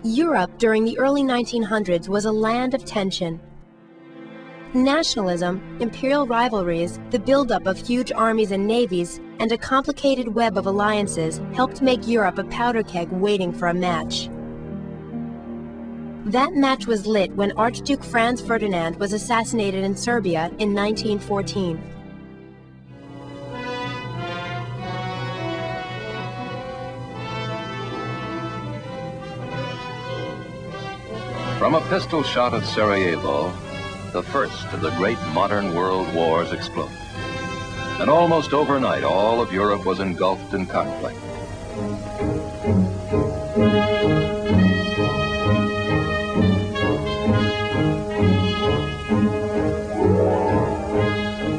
Europe during the early 1900s was a land of tension. Nationalism, imperial rivalries, the buildup of huge armies and navies, and a complicated web of alliances helped make Europe a powder keg waiting for a match. That match was lit when Archduke Franz Ferdinand was assassinated in Serbia in 1914. From a pistol shot at Sarajevo, the first of the great modern world wars exploded. And almost overnight, all of Europe was engulfed in conflict.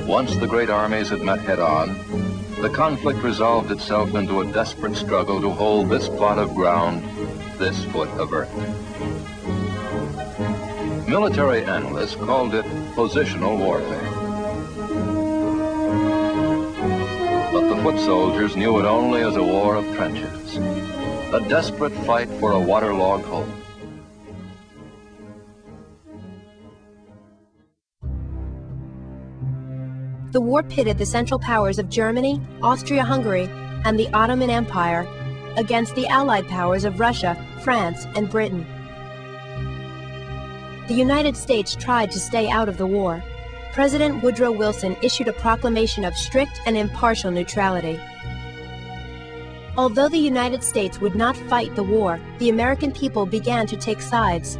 Once the great armies had met head-on, the conflict resolved itself into a desperate struggle to hold this plot of ground, this foot of earth. Military analysts called it positional warfare. But the foot soldiers knew it only as a war of trenches, a desperate fight for a waterlogged hold. The war pitted the Central Powers of Germany, Austria-Hungary, and the Ottoman Empire against the Allied powers of Russia, France, and Britain. The United States tried to stay out of the war. President Woodrow Wilson issued a proclamation of strict and impartial neutrality. Although the United States would not fight the war, the American people began to take sides.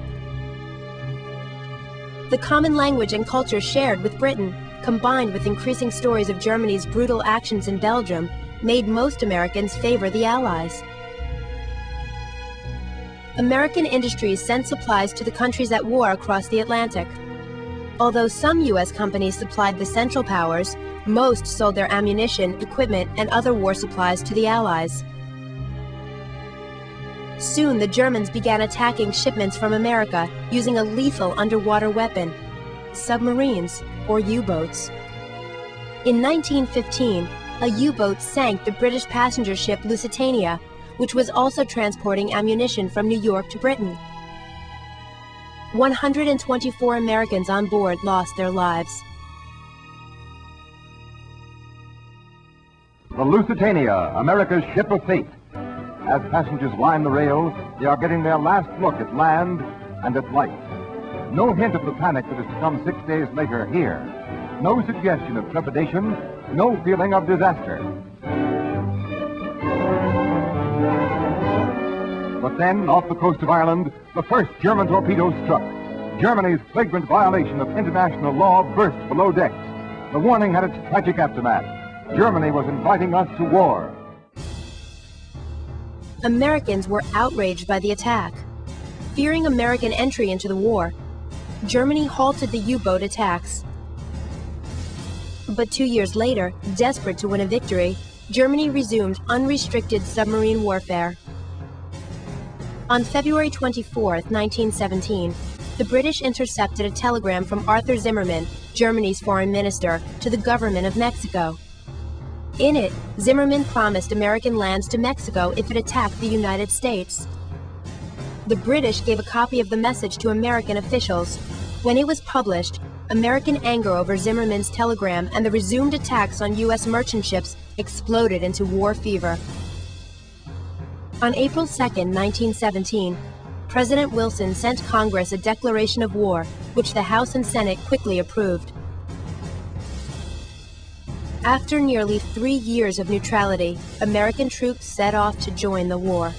The common language and culture shared with Britain, combined with increasing stories of Germany's brutal actions in Belgium, made most Americans favor the Allies. American industries sent supplies to the countries at war across the Atlantic. Although some U.S. companies supplied the Central Powers, most sold their ammunition, equipment, and other war supplies to the Allies. Soon the Germans began attacking shipments from America using a lethal underwater weapon, submarines or U-boats. In 1915, a U-boat sank the British passenger ship Lusitania, which was also transporting ammunition from New York to Britain. 124 Americans on board lost their lives. The Lusitania, America's ship of fate. As passengers line the rails, they are getting their last look at land and at life. No hint of the panic that is to come 6 days later here. No suggestion of trepidation, no feeling of disaster. But then, off the coast of Ireland, the first German torpedo struck. Germany's flagrant violation of international law burst below decks. The warning had its tragic aftermath. Germany was inviting us to war. Americans were outraged by the attack. Fearing American entry into the war, Germany halted the U-boat attacks. But 2 years later, desperate to win a victory, Germany resumed unrestricted submarine warfare. On February 24, 1917, the British intercepted a telegram from Arthur Zimmermann, Germany's foreign minister, to the government of Mexico. In it, Zimmermann promised American lands to Mexico if it attacked the United States. The British gave a copy of the message to American officials. When it was published, American anger over Zimmermann's telegram and the resumed attacks on U.S. merchant ships exploded into war fever. On April 2, 1917, President Wilson sent Congress a declaration of war, which the House and Senate quickly approved. After nearly 3 years of neutrality, American troops set off to join the war.